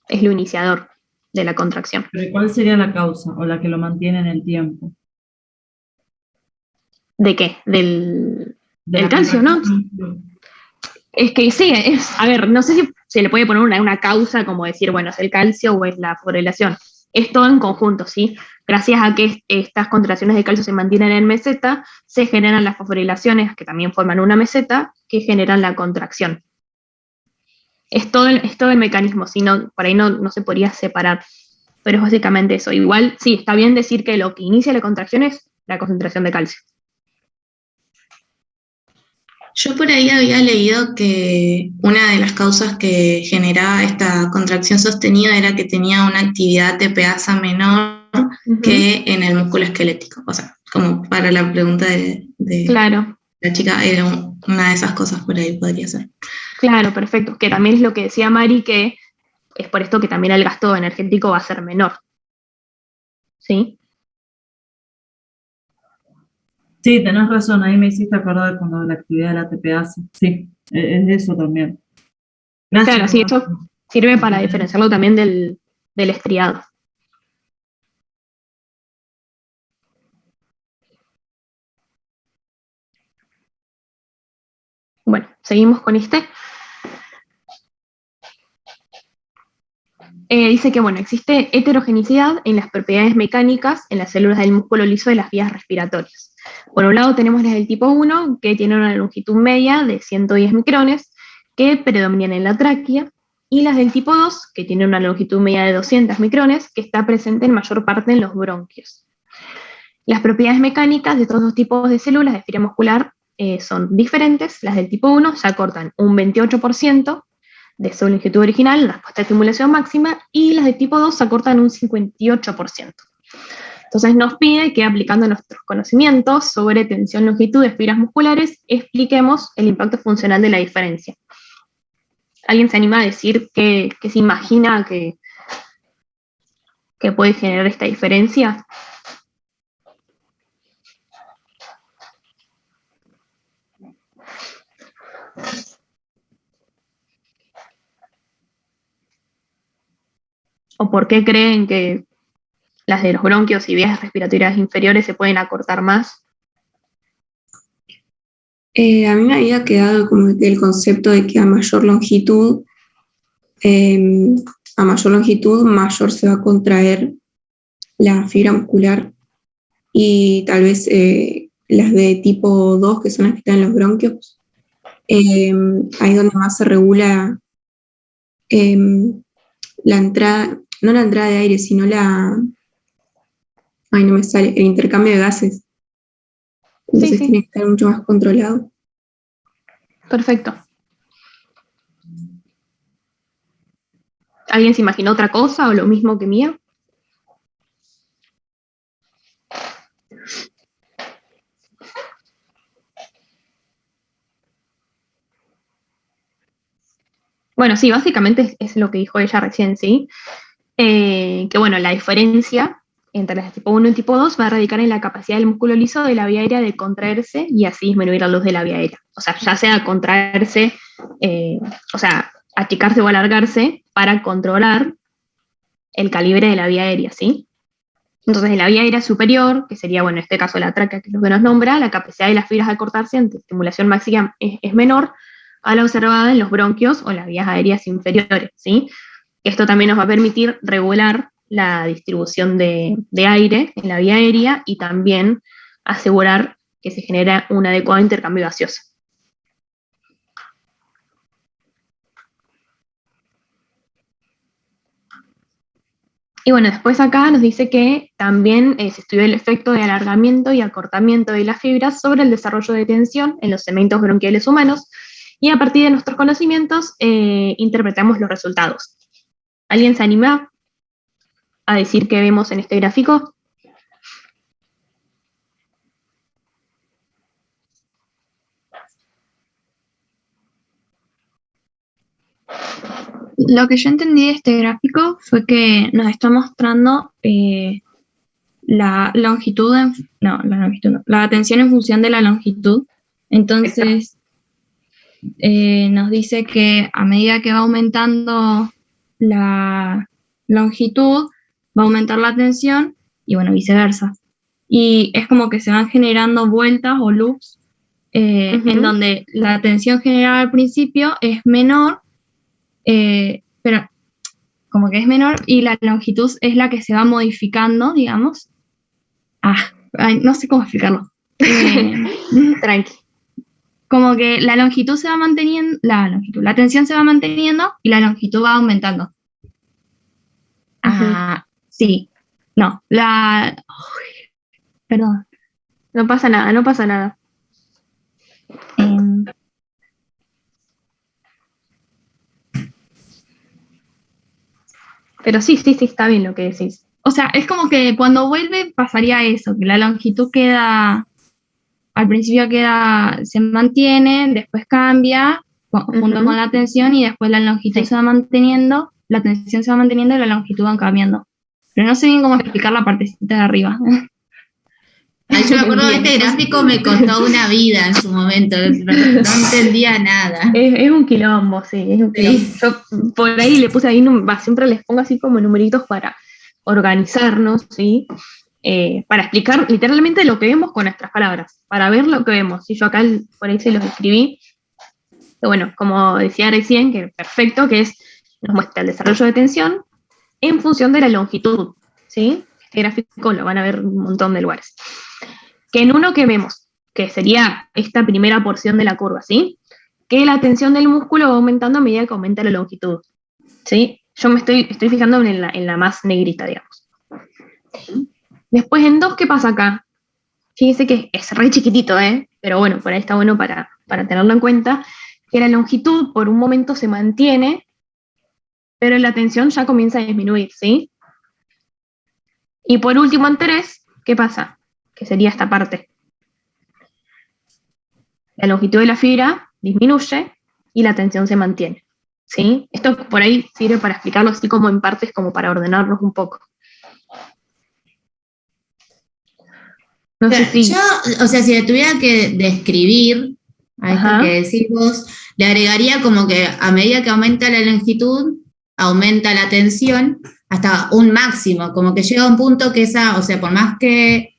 es lo iniciador de la contracción. Pero ¿cuál sería la causa o la que lo mantiene en el tiempo? ¿De qué? De Del la calcio, ¿no? contracción. Es que sí, a ver, no sé si se le puede poner una causa como decir, bueno, es el calcio o es la fosforilación. Es todo en conjunto, ¿sí? Gracias a que estas contracciones de calcio se mantienen en meseta, se generan las fosforilaciones, que también forman una meseta, que generan la contracción. Es todo el mecanismo, si no, por ahí no se podría separar, pero es básicamente eso. Igual, sí, está bien decir que lo que inicia la contracción es la concentración de calcio. Yo por ahí había leído que una de las causas que generaba esta contracción sostenida era que tenía una actividad de TPasa menor que en el músculo esquelético. O sea, como para la pregunta de Claro, la chica, era una de esas cosas por ahí podría ser. claro, perfecto. Que también es lo que decía Mari, que es por esto que también el gasto energético va a ser menor. ¿Sí? Sí, tenés razón, ahí me hiciste acordar con lo de la actividad de la TPase. Sí, es eso también. Gracias. Claro, sí, eso sirve para diferenciarlo también del estriado. Bueno, seguimos con este. Dice que, bueno, existe heterogeneidad en las propiedades mecánicas en las células del músculo liso de las vías respiratorias. Por un lado tenemos las del tipo 1, que tienen una longitud media de 110 micrones, que predominan en la tráquea, y las del tipo 2, que tienen una longitud media de 200 micrones, que está presente en mayor parte en los bronquios. Las propiedades mecánicas de estos dos tipos de células de fibra muscular son diferentes. Las del tipo 1 se acortan un 28% de su longitud original en respuesta a estimulación máxima, y las de tipo 2 se acortan un 58%. Entonces nos pide que, aplicando nuestros conocimientos sobre tensión, longitud de fibras musculares, expliquemos el impacto funcional de la diferencia. ¿Alguien se anima a decir qué se imagina que puede generar esta diferencia? ¿O por qué creen que las de los bronquios y vías respiratorias inferiores se pueden acortar más? A mí me había quedado como el concepto de que a mayor longitud, mayor se va a contraer la fibra muscular, y tal vez las de tipo 2, que son las que están en los bronquios, ahí es donde más se regula la entrada, no la entrada de aire, sino no me sale, el intercambio de gases. Entonces tiene que estar mucho más controlado. Perfecto. ¿Alguien se imaginó otra cosa o lo mismo que Mía? Bueno, sí, básicamente es lo que dijo ella recién, ¿sí? Que bueno, la diferencia entre las de tipo 1 y tipo 2 va a radicar en la capacidad del músculo liso de la vía aérea de contraerse y así disminuir la luz de la vía aérea. O sea, ya sea contraerse, achicarse o alargarse para controlar el calibre de la vía aérea, ¿sí? Entonces, en la vía aérea superior, que sería, bueno, en este caso la tráquea, que es lo que nos nombra, la capacidad de las fibras de acortarse ante estimulación máxima es menor a la observada en los bronquios o las vías aéreas inferiores, ¿sí? Esto también nos va a permitir regular la distribución de aire en la vía aérea y también asegurar que se genera un adecuado intercambio gaseoso. Y bueno, después acá nos dice que también se estudió el efecto de alargamiento y acortamiento de las fibras sobre el desarrollo de tensión en los segmentos bronquiales humanos, y a partir de nuestros conocimientos interpretamos los resultados. ¿Alguien se anima a decir qué vemos en este gráfico? Lo que yo entendí de este gráfico fue que nos está mostrando la tensión en función de la longitud. Entonces, nos dice que a medida que va aumentando la longitud, va a aumentar la tensión, y bueno, viceversa. Y es como que se van generando vueltas o loops en donde la tensión generada al principio es menor, pero como que es menor, y la longitud es la que se va modificando, digamos. No sé cómo explicarlo. Tranqui. Como que la longitud se va manteniendo, la tensión se va manteniendo y la longitud va aumentando. Sí. No, perdón. No pasa nada, no pasa nada. Pero sí, está bien lo que decís. O sea, es como que cuando vuelve pasaría eso, que la longitud al principio se mantiene, después cambia, junto con la tensión, y después la longitud se va manteniendo, la tensión se va manteniendo y la longitud va cambiando. Pero no sé bien cómo explicar la partecita de arriba. Yo me acuerdo de este gráfico, me costó una vida en su momento, no entendía nada. Es un quilombo, sí, es un quilombo. Yo por ahí le puse ahí, siempre les pongo así como numeritos para organizarnos, ¿sí? Para explicar literalmente lo que vemos con nuestras palabras, para ver lo que vemos. Y yo acá por ahí se los escribí, que bueno, como decía recién, que perfecto, que nos muestra el desarrollo de tensión en función de la longitud, ¿sí? Este gráfico lo van a ver en un montón de lugares. Que en uno que vemos, que sería esta primera porción de la curva, ¿sí? Que la tensión del músculo va aumentando a medida que aumenta la longitud, ¿sí? Yo me estoy fijando en la más negrita, digamos. Después en 2, ¿qué pasa acá? Fíjense que es re chiquitito, pero bueno, por ahí está bueno para tenerlo en cuenta, que la longitud por un momento se mantiene, pero la tensión ya comienza a disminuir, ¿sí? Y por último en 3, ¿qué pasa? Que sería esta parte. La longitud de la fibra disminuye y la tensión se mantiene, ¿sí? Esto por ahí sirve para explicarlo así como en partes, como para ordenarlos un poco. No sé si... Yo, o sea, si le tuviera que describir a esto Ajá. que decís vos, le agregaría como que a medida que aumenta la longitud, aumenta la tensión hasta un máximo, como que llega a un punto que o sea, por más que,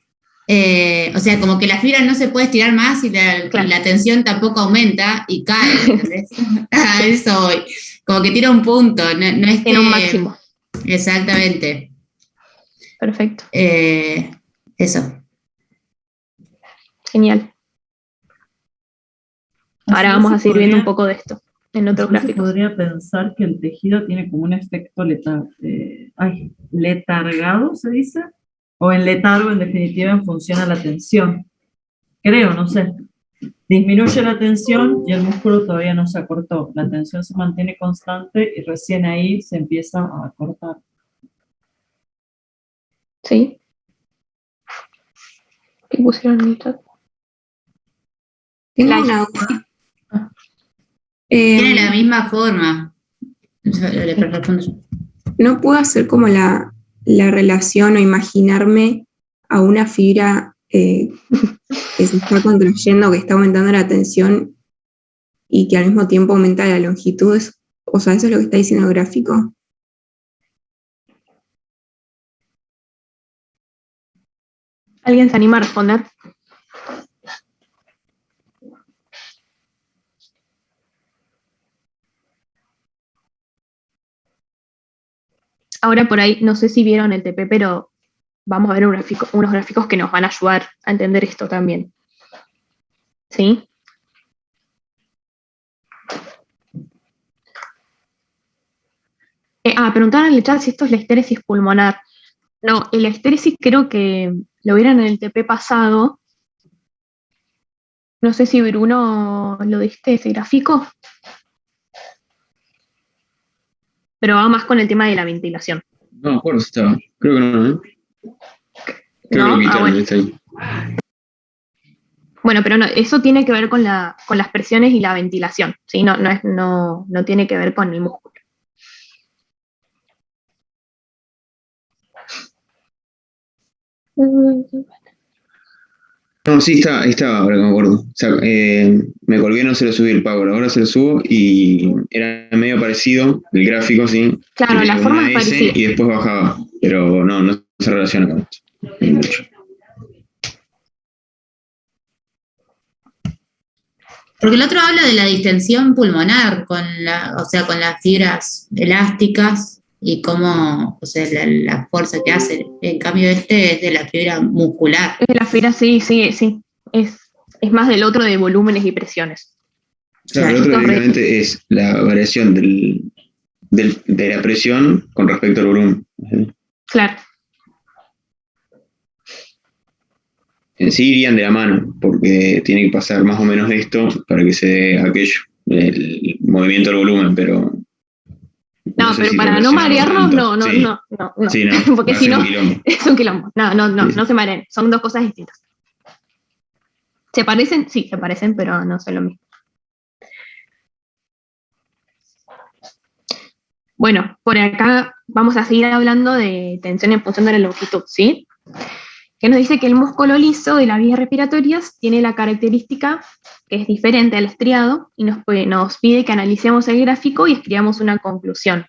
o sea, como que la fibra no se puede estirar más y la tensión tampoco aumenta y cae, ¿entendés? A eso voy. Como que tira un punto, no es Tiene un máximo. Exactamente. Perfecto. Eso. Genial. Ahora vamos a seguir viendo un poco de esto en otros gráficos. Se podría pensar que el tejido tiene como un efecto letargado, ¿se dice? O en letargo, en definitiva, en función a la tensión. Creo, no sé. Disminuye la tensión y el músculo todavía no se acortó. La tensión se mantiene constante y recién ahí se empieza a acortar. Sí. ¿Qué pusieron en el chat? Tengo una duda. Tiene la misma forma. No puedo hacer como la relación o imaginarme a una fibra que se está contrayendo, que está aumentando la tensión y que al mismo tiempo aumenta la longitud. O sea, eso es lo que está diciendo el gráfico. ¿Alguien se anima a responder? Ahora por ahí, no sé si vieron el TP, pero vamos a ver unos gráficos que nos van a ayudar a entender esto también. ¿Sí? Preguntaron en el chat si esto es la estéresis pulmonar. No, la estéresis creo que lo vieron en el TP pasado. No sé si Bruno lo diste ese gráfico. Pero va más con el tema de la ventilación. No me acuerdo si estaba. Creo que no, ¿eh? Creo que lo quitaron, bueno. está ahí. Bueno, pero no, eso tiene que ver con las presiones y la ventilación, ¿sí? No tiene que ver con el músculo. No, sí, estaba, ahora que me acuerdo. O sea, me colgué, no se lo subí el Power, ahora se lo subo y era medio parecido el gráfico, sí. Claro, la forma es parecida. Y después bajaba, pero no se relaciona con esto. Ni mucho. Porque el otro habla de la distensión pulmonar o sea, con las fibras elásticas y cómo, o sea, la fuerza que hace. En cambio, este es de la fibra muscular. Es de la fibra, sí. Es más del otro de volúmenes y presiones. Claro, el otro directamente es la variación de la presión con respecto al volumen. Claro. En sí irían de la mano, porque tiene que pasar más o menos esto para que se dé aquello, el movimiento del volumen, pero... No, pero para no marearnos, no. Sí, no, porque si no, es un quilombo. No se mareen, son dos cosas distintas. ¿Se parecen? Sí, se parecen, pero no son lo mismo. Bueno, por acá vamos a seguir hablando de tensión en función de la longitud, ¿sí? Que nos dice que el músculo liso de las vías respiratorias tiene la característica que es diferente al estriado y nos pide que analicemos el gráfico y escribamos una conclusión.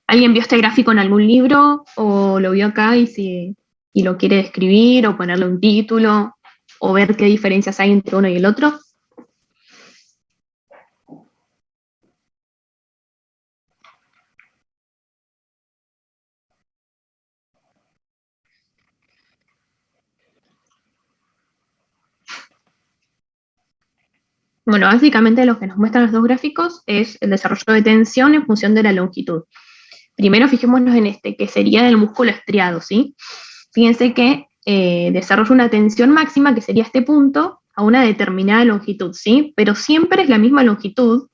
¿Alguien vio este gráfico en algún libro o lo vio acá y lo quiere describir o ponerle un título o ver qué diferencias hay entre uno y el otro? Bueno, básicamente lo que nos muestran los dos gráficos es el desarrollo de tensión en función de la longitud. Primero fijémonos en este, que sería del músculo estriado, ¿sí? Fíjense que desarrolla una tensión máxima, que sería este punto, a una determinada longitud, ¿sí? Pero siempre es la misma longitud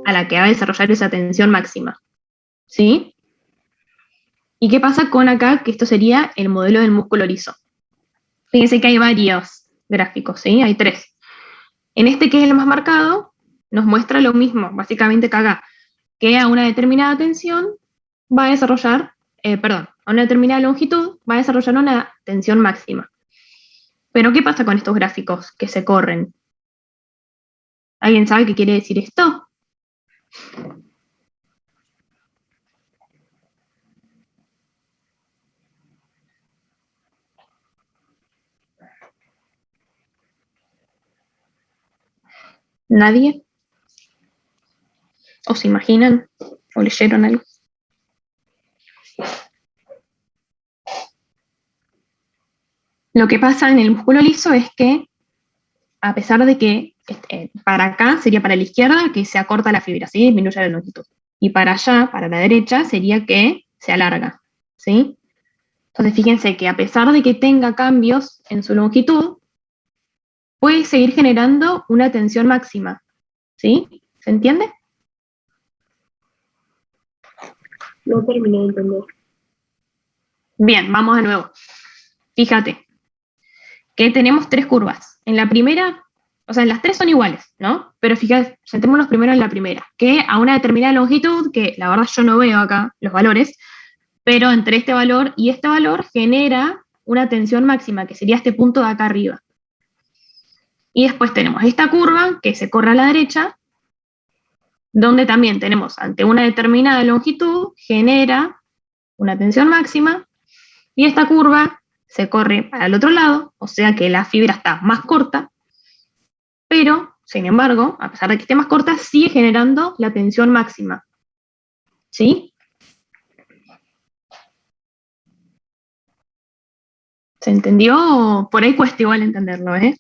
a la que va a desarrollar esa tensión máxima, ¿sí? ¿Y qué pasa con acá? Que esto sería el modelo del músculo liso. Fíjense que hay varios gráficos, ¿sí? Hay 3. En este, que es el más marcado, nos muestra lo mismo, básicamente que acá, que a una determinada tensión va a desarrollar, a una determinada longitud va a desarrollar una tensión máxima. Pero ¿qué pasa con estos gráficos que se corren? ¿Alguien sabe qué quiere decir esto? ¿Nadie? ¿O se imaginan? ¿O leyeron algo? Lo que pasa en el músculo liso es que, a pesar de que para acá sería para la izquierda que se acorta la fibra, ¿sí? Disminuye la longitud. Y para allá, para la derecha, sería que se alarga, ¿sí? Entonces fíjense que a pesar de que tenga cambios en su longitud, puede seguir generando una tensión máxima, ¿sí? ¿Se entiende? No terminé de entender. Bien, vamos de nuevo. Fíjate que tenemos 3 curvas. En la primera, o sea, en las 3 son iguales, ¿no? Pero fíjate, sentémonos primero en la primera, que a una determinada longitud, que la verdad yo no veo acá los valores, pero entre este valor y este valor genera una tensión máxima, que sería este punto de acá arriba. Y después tenemos esta curva que se corre a la derecha, donde también tenemos ante una determinada longitud, genera una tensión máxima, y esta curva se corre para el otro lado, o sea que la fibra está más corta, pero, sin embargo, a pesar de que esté más corta, sigue generando la tensión máxima. ¿Sí? ¿Se entendió? Por ahí cuesta igual entenderlo, ¿eh?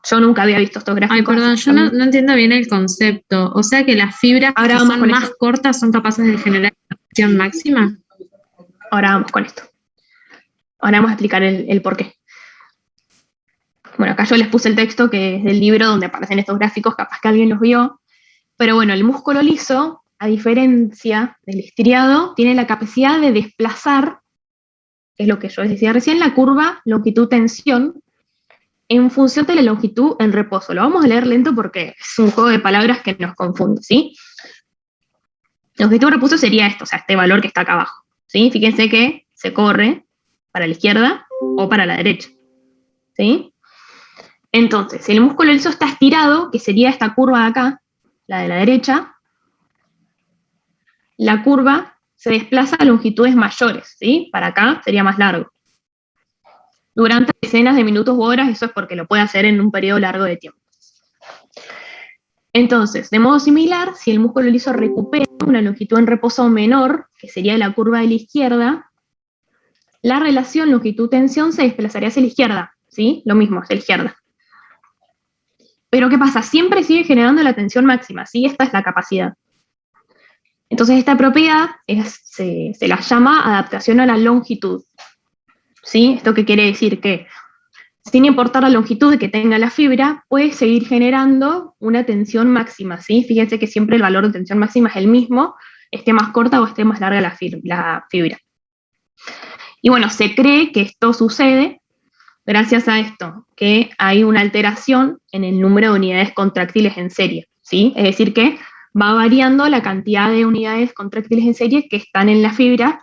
Yo nunca había visto estos gráficos. Ay, perdón, yo no entiendo bien el concepto. O sea que las fibras Ahora que vamos son con más esto. cortas son capaces de generar tensión máxima. Ahora vamos con esto. Ahora vamos a explicar el por qué. Bueno, acá yo les puse el texto que es del libro donde aparecen estos gráficos, capaz que alguien los vio. Pero bueno, el músculo liso, a diferencia del estriado, tiene la capacidad de desplazar, que es lo que yo decía recién, la curva longitud-tensión en función de la longitud en reposo. Lo vamos a leer lento porque es un juego de palabras que nos confunde, ¿sí? Longitud en reposo sería esto, o sea, este valor que está acá abajo, ¿sí? Fíjense que se corre para la izquierda o para la derecha, ¿sí? Entonces, si el músculo liso está estirado, que sería esta curva de acá, la de la derecha, la curva se desplaza a longitudes mayores, ¿sí? Para acá sería más largo. Durante decenas de minutos u horas, eso es porque lo puede hacer en un periodo largo de tiempo. Entonces, de modo similar, si el músculo liso recupera una longitud en reposo menor, que sería la curva de la izquierda, la relación longitud-tensión se desplazaría hacia la izquierda, ¿sí? Lo mismo, hacia la izquierda. Pero ¿qué pasa? Siempre sigue generando la tensión máxima, ¿sí? Esta es la capacidad. Entonces, esta propiedad se la llama adaptación a la longitud, ¿sí? ¿Esto qué quiere decir? Que sin importar la longitud que tenga la fibra, puede seguir generando una tensión máxima, ¿sí? Fíjense que siempre el valor de tensión máxima es el mismo, esté más corta o esté más larga la fibra. Y bueno, se cree que esto sucede gracias a esto, que hay una alteración en el número de unidades contractiles en serie, ¿sí? Es decir, que va variando la cantidad de unidades contractiles en serie que están en la fibra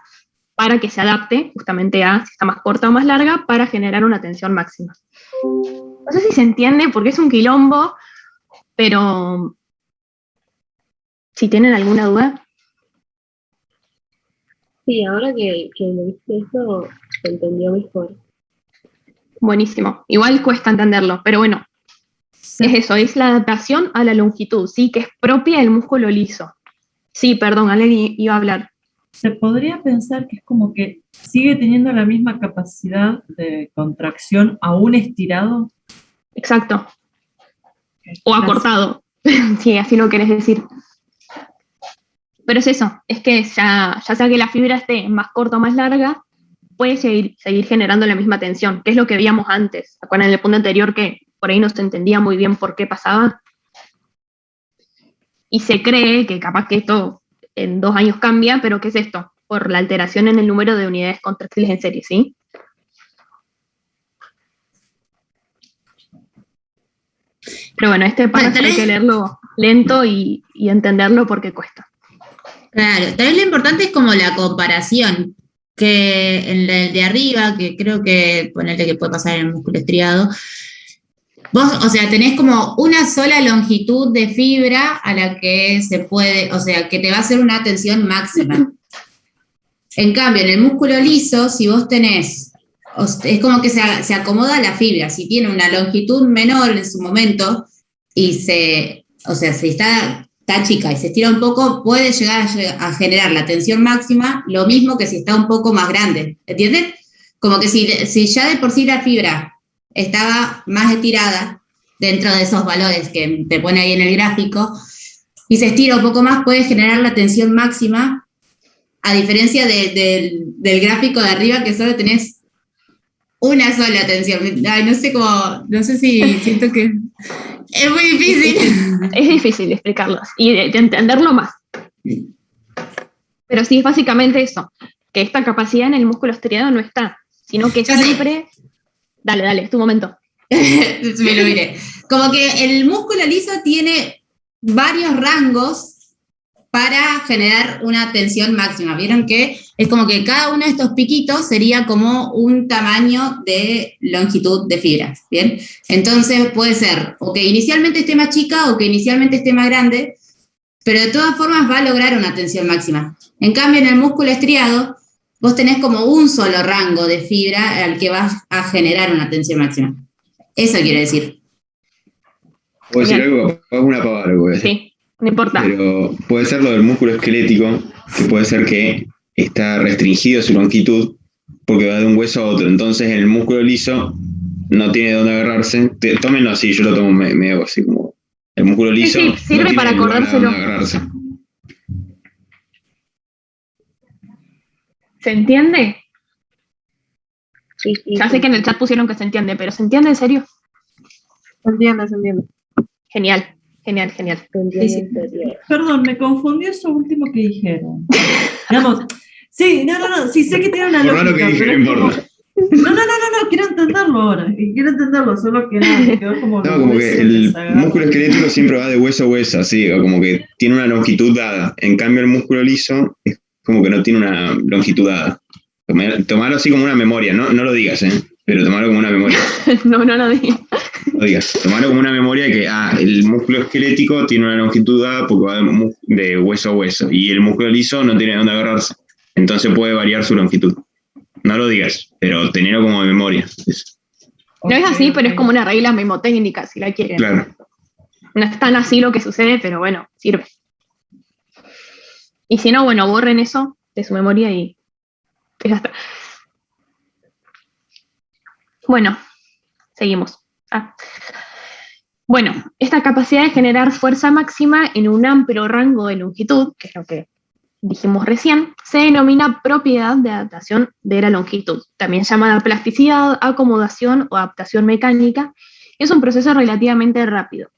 para que se adapte justamente a si está más corta o más larga para generar una tensión máxima. No sé si se entiende porque es un quilombo, pero si tienen alguna duda. Sí, ahora que me viste esto, se entendió mejor. Buenísimo. Igual cuesta entenderlo, pero bueno, Se- es eso, es la adaptación a la longitud, ¿sí? Que es propia del músculo liso. Sí, perdón, Ale iba a hablar. Se podría pensar que es como que sigue teniendo la misma capacidad de contracción aún estirado. Exacto. O acortado, si así lo querés decir. Pero es eso, es que ya sea que la fibra esté más corta o más larga, puede seguir generando la misma tensión, que es lo que veíamos antes. ¿Se acuerdan en el punto anterior que por ahí no se entendía muy bien por qué pasaba? Y se cree que capaz que esto en 2 años cambia, pero ¿qué es esto? Por la alteración en el número de unidades contractiles en serie, ¿sí? Pero bueno, este párrafo hay que leerlo lento y entenderlo porque cuesta. Claro, tal vez lo importante es como la comparación, que en el de arriba, que creo que ponerte que puede pasar en el músculo estriado, vos, o sea, tenés como una sola longitud de fibra a la que se puede, o sea, que te va a hacer una tensión máxima. En cambio, en el músculo liso, si vos tenés, es como que se acomoda la fibra, si tiene una longitud menor en su momento y o sea, si está chica y se estira un poco, puede llegar a generar la tensión máxima, lo mismo que si está un poco más grande, ¿entienden? Como que si ya de por sí la fibra estaba más estirada dentro de esos valores que te pone ahí en el gráfico, y se estira un poco más, puede generar la tensión máxima, a diferencia del gráfico de arriba, que solo tenés una sola tensión. Ay, no sé si siento que es muy difícil. Es difícil explicarlo y de entenderlo más. Pero sí, es básicamente eso, que esta capacidad en el músculo estriado no está, sino que siempre... Dale, es tu momento. Me lo diré. Como que el músculo liso tiene varios rangos para generar una tensión máxima. Vieron que es como que cada uno de estos piquitos sería como un tamaño de longitud de fibra, ¿bien? Entonces puede ser o que inicialmente esté más chica o que inicialmente esté más grande, pero de todas formas va a lograr una tensión máxima. En cambio, en el músculo estriado, vos tenés como un solo rango de fibra al que vas a generar una tensión máxima. Eso quiere decir. Puedo decir algo, es una pavada lo que voy a decir. Sí. No importa. Pero puede ser lo del músculo esquelético, que puede ser que está restringido su longitud porque va de un hueso a otro. Entonces en el músculo liso no tiene dónde agarrarse. Tómenlo así, yo lo tomo medio así como el músculo liso. Sí, sirve no para tiene lugar a acordárselo. dónde agarrarse. ¿Se entiende? Sí, Ya sé que en el chat pusieron que se entiende, pero ¿se entiende en serio? Se entiende. Genial. Perdón, me confundió eso último que dijeron. Digamos, sí, no, sí sé que tiene una Por raro lógica, que dije, pero no es como... importa. No, quiero entenderlo ahora. Quiero entenderlo, solo que nada, me quedó como... No, como que el músculo esquelético siempre va de hueso a hueso, así, o como que tiene una longitud dada. En cambio, el músculo liso es como que no tiene una longitud dada. Tomarlo así como una memoria, no lo digas, pero tomarlo como una memoria. No lo dije. No digas, tomarlo como una memoria de que el músculo esquelético tiene una longitud dada porque va de hueso a hueso, y el músculo liso no tiene dónde agarrarse. Entonces puede variar su longitud. No lo digas, pero tenerlo como memoria. No es así, pero es como una regla memotécnica, si la quieren. Claro. No es tan así lo que sucede, pero bueno, sirve. Y si no, bueno, borren eso de su memoria y ya está. Bueno, seguimos. Bueno, esta capacidad de generar fuerza máxima en un amplio rango de longitud, que es lo que dijimos recién, se denomina propiedad de adaptación de la longitud, también llamada plasticidad, acomodación o adaptación mecánica. Es un proceso relativamente rápido.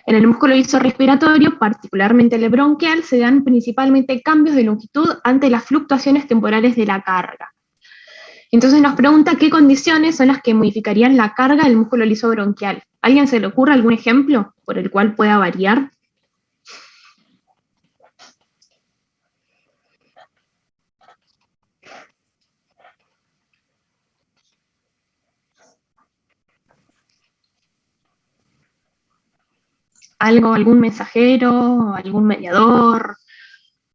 En el músculo liso-respiratorio, particularmente el bronquial, se dan principalmente cambios de longitud ante las fluctuaciones temporales de la carga. Entonces nos pregunta qué condiciones son las que modificarían la carga del músculo liso bronquial. ¿Alguien se le ocurre algún ejemplo por el cual pueda variar? ¿Algún mensajero, algún mediador,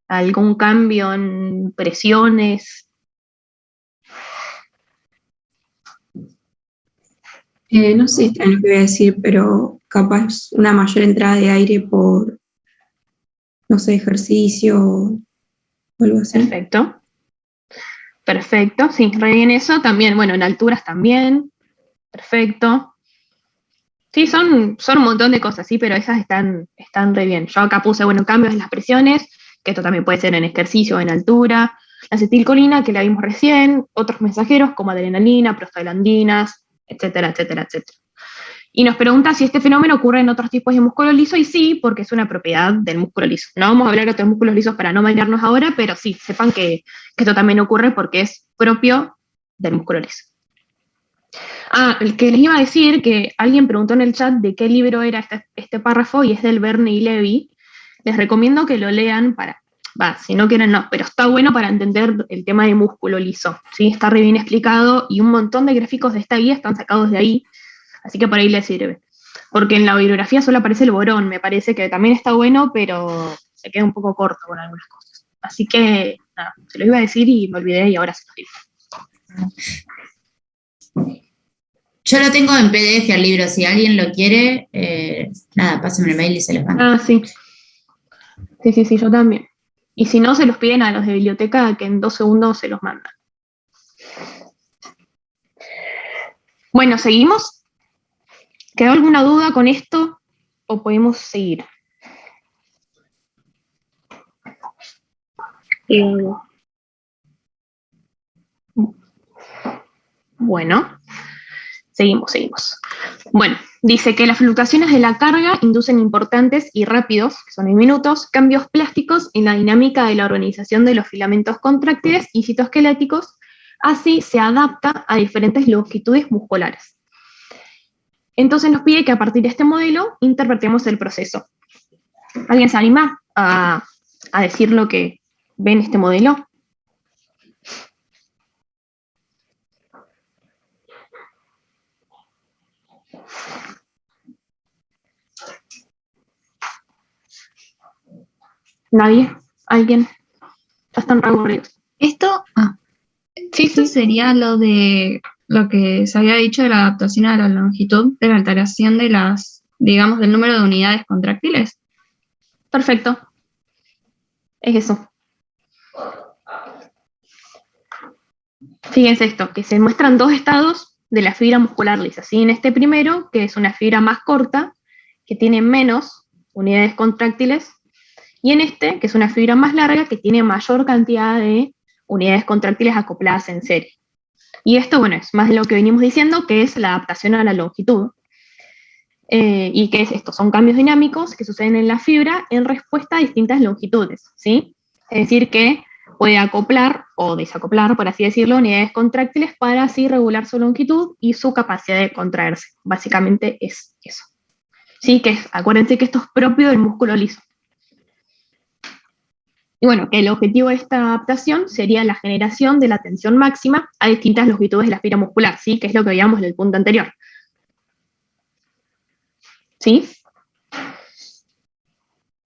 algún cambio en presiones? No sé lo que voy a decir, pero capaz una mayor entrada de aire por, no sé, ejercicio o algo así. Perfecto, sí, re bien eso. También, bueno, en alturas también. Perfecto. Sí, son un montón de cosas, sí, pero esas están re bien. Yo acá puse, bueno, cambios en las presiones, que esto también puede ser en ejercicio, en altura, la acetilcolina, que la vimos recién, otros mensajeros como adrenalina, prostaglandinas, etcétera, etcétera, etcétera. Y nos pregunta si este fenómeno ocurre en otros tipos de músculo liso, y sí, porque es una propiedad del músculo liso. No vamos a hablar de otros músculos lisos para no marearnos ahora, pero sí, sepan que esto también ocurre porque es propio del músculo liso. El que les iba a decir, que alguien preguntó en el chat de qué libro era este párrafo, y es del Verne y Levy. Les recomiendo que lo lean si no quieren no, pero está bueno para entender el tema de músculo liso, ¿sí? Está re bien explicado y un montón de gráficos de esta guía están sacados de ahí, así que por ahí les sirve. Porque en la bibliografía solo aparece el borón, me parece que también está bueno, pero se queda un poco corto con algunas cosas. Así que, nada, se lo iba a decir y me olvidé y ahora se lo digo. Yo lo tengo en PDF al libro, si alguien lo quiere, nada, pásenme el mail y se los mando. Sí. Sí, yo también. Y si no, se los piden a los de biblioteca, que en 2 segundos se los mandan. Bueno, ¿seguimos? ¿Quedó alguna duda con esto o podemos seguir? Bueno, seguimos. Bueno, dice que las fluctuaciones de la carga inducen importantes y rápidos, que son en minutos, cambios plásticos en la dinámica de la organización de los filamentos contráctiles y citoesqueléticos. Así se adapta a diferentes longitudes musculares. Entonces nos pide que a partir de este modelo interpretemos el proceso. ¿Alguien se anima a decir lo que ve en este modelo? ¿Nadie? ¿Alguien? Ya están re aburridos. Esto sería lo que se había dicho de la adaptación a la longitud, de la alteración de del número de unidades contráctiles. Perfecto. Es eso. Fíjense esto, que se muestran 2 estados de la fibra muscular lisa, ¿sí? En este primero, que es una fibra más corta, que tiene menos unidades contráctiles, y en este, que es una fibra más larga, que tiene mayor cantidad de unidades contráctiles acopladas en serie. Y esto, bueno, es más de lo que venimos diciendo, que es la adaptación a la longitud. ¿Y qué es esto? Son cambios dinámicos que suceden en la fibra en respuesta a distintas longitudes, ¿sí? Es decir, que puede acoplar o desacoplar, por así decirlo, unidades contráctiles para así regular su longitud y su capacidad de contraerse. Básicamente es eso. ¿Sí? Acuérdense que esto es propio del músculo liso. Y bueno, que el objetivo de esta adaptación sería la generación de la tensión máxima a distintas longitudes de la fibra muscular, ¿sí? Que es lo que veíamos en el punto anterior. ¿Sí?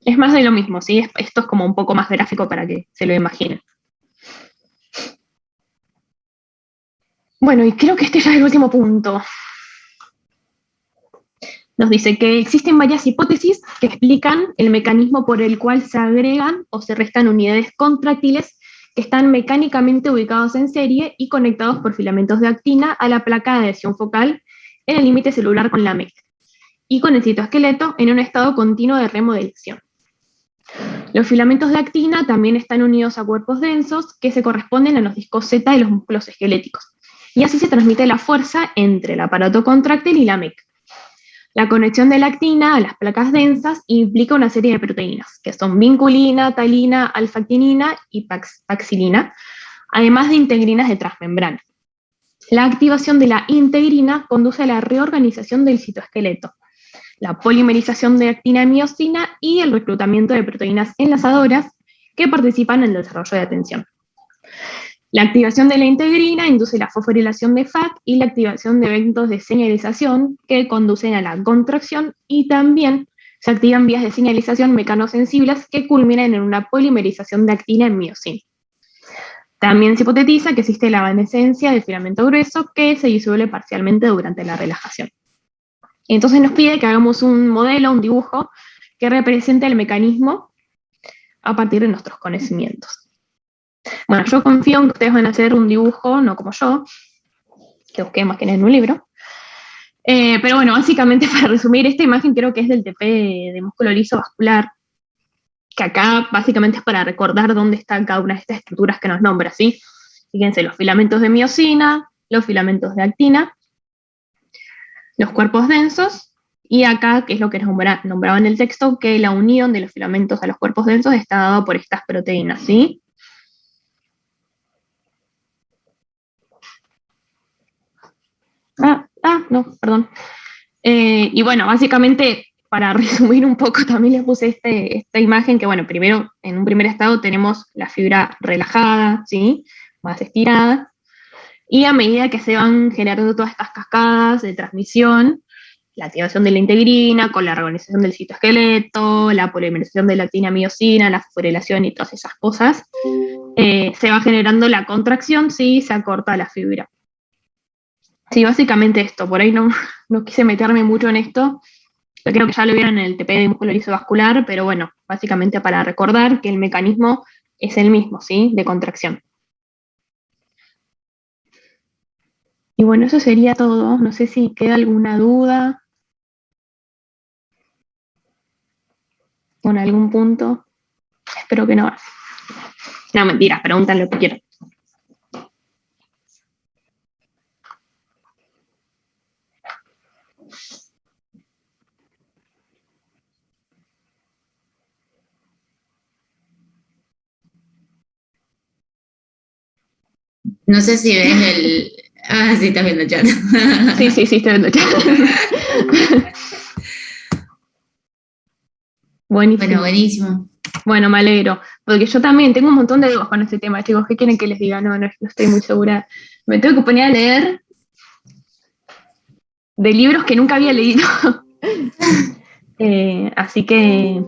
Es más de lo mismo, ¿sí? Esto es como un poco más gráfico para que se lo imaginen. Bueno, y creo que este ya es el último punto. Nos dice que existen varias hipótesis que explican el mecanismo por el cual se agregan o se restan unidades contráctiles que están mecánicamente ubicados en serie y conectados por filamentos de actina a la placa de adhesión focal en el límite celular con la MEC y con el citoesqueleto en un estado continuo de remodelación. Los filamentos de actina también están unidos a cuerpos densos que se corresponden a los discos Z de los músculos esqueléticos, y así se transmite la fuerza entre el aparato contráctil y la MEC. La conexión de la actina a las placas densas implica una serie de proteínas, que son vinculina, talina, alfa-actinina y paxilina, además de integrinas de transmembrana. La activación de la integrina conduce a la reorganización del citoesqueleto, la polimerización de actina y miosina y el reclutamiento de proteínas enlazadoras que participan en el desarrollo de atención. La activación de la integrina induce la fosforilación de FAC y la activación de eventos de señalización que conducen a la contracción, y también se activan vías de señalización mecanosensibles que culminan en una polimerización de actina en miosina. También se hipotetiza que existe la evanescencia del filamento grueso que se disuelve parcialmente durante la relajación. Entonces nos pide que hagamos un modelo, un dibujo, que represente el mecanismo a partir de nuestros conocimientos. Bueno, yo confío en que ustedes van a hacer un dibujo, no como yo, que busqué más que en un libro, Pero bueno, básicamente para resumir, esta imagen creo que es del TP de músculo liso vascular, que acá básicamente es para recordar dónde están cada una de estas estructuras que nos nombra, ¿sí? Fíjense, los filamentos de miosina, los filamentos de actina, los cuerpos densos, y acá, que es lo que nombraba en el texto, que la unión de los filamentos a los cuerpos densos está dada por estas proteínas, ¿sí? No, perdón. Y bueno, básicamente, para resumir un poco, también les puse esta imagen que, bueno, primero, en un primer estado tenemos la fibra relajada, ¿sí? Más estirada, y a medida que se van generando todas estas cascadas de transmisión, la activación de la integrina, con la reorganización del citoesqueleto, la polimerización de la actina-miosina, la fosforilación y todas esas cosas, se va generando la contracción, ¿sí? Se acorta la fibra. Sí, básicamente esto, por ahí no quise meterme mucho en esto, yo creo que ya lo vieron en el TP de músculo liso vascular, pero bueno, básicamente para recordar que el mecanismo es el mismo, ¿sí? De contracción. Y bueno, eso sería todo, no sé si queda alguna duda o en algún punto, espero que no. No, mentiras, preguntan lo que quieran. No sé si ves el... Ah, sí, estás viendo el chat. Sí, estoy viendo el chat. Buenísimo. Bueno, buenísimo. Bueno, me alegro, porque yo también tengo un montón de dudas con este tema, chicos. ¿Qué quieren que les diga? No estoy muy segura. Me tengo que poner a leer de libros que nunca había leído. Así que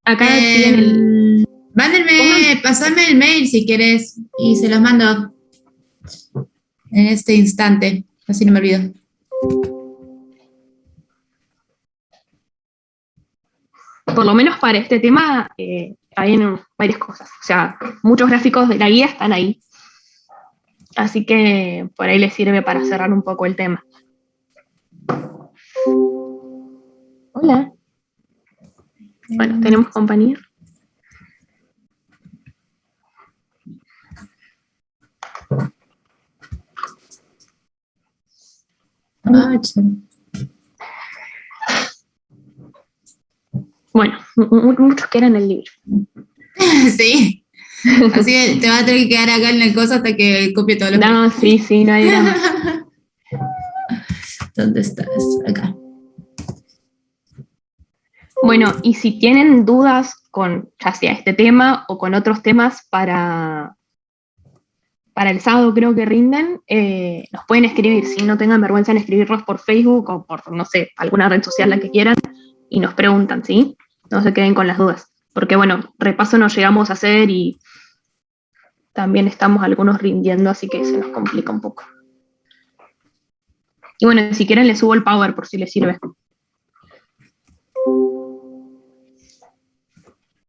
acá tienen el... Mándenme, pasame el mail si querés y se los mando en este instante, así no me olvido. Por lo menos para este tema hay varias cosas. O sea, muchos gráficos de la guía están ahí. Así que por ahí les sirve para cerrar un poco el tema. Hola. Bueno, tenemos compañía. Bueno, muchos que eran el libro. Sí. Así que te vas a tener que quedar acá en el coso hasta que copie todo lo que... No, sí, no hay drama. ¿Dónde estás? Acá. Bueno, y si tienen dudas con ya sea este tema o con otros temas para el sábado creo que rinden, nos pueden escribir, si no tengan vergüenza en escribirnos por Facebook o por, no sé, alguna red social la que quieran, y nos preguntan, ¿sí? No se queden con las dudas, porque bueno, repaso nos llegamos a hacer y también estamos algunos rindiendo, así que se nos complica un poco. Y bueno, si quieren les subo el Power por si les sirve.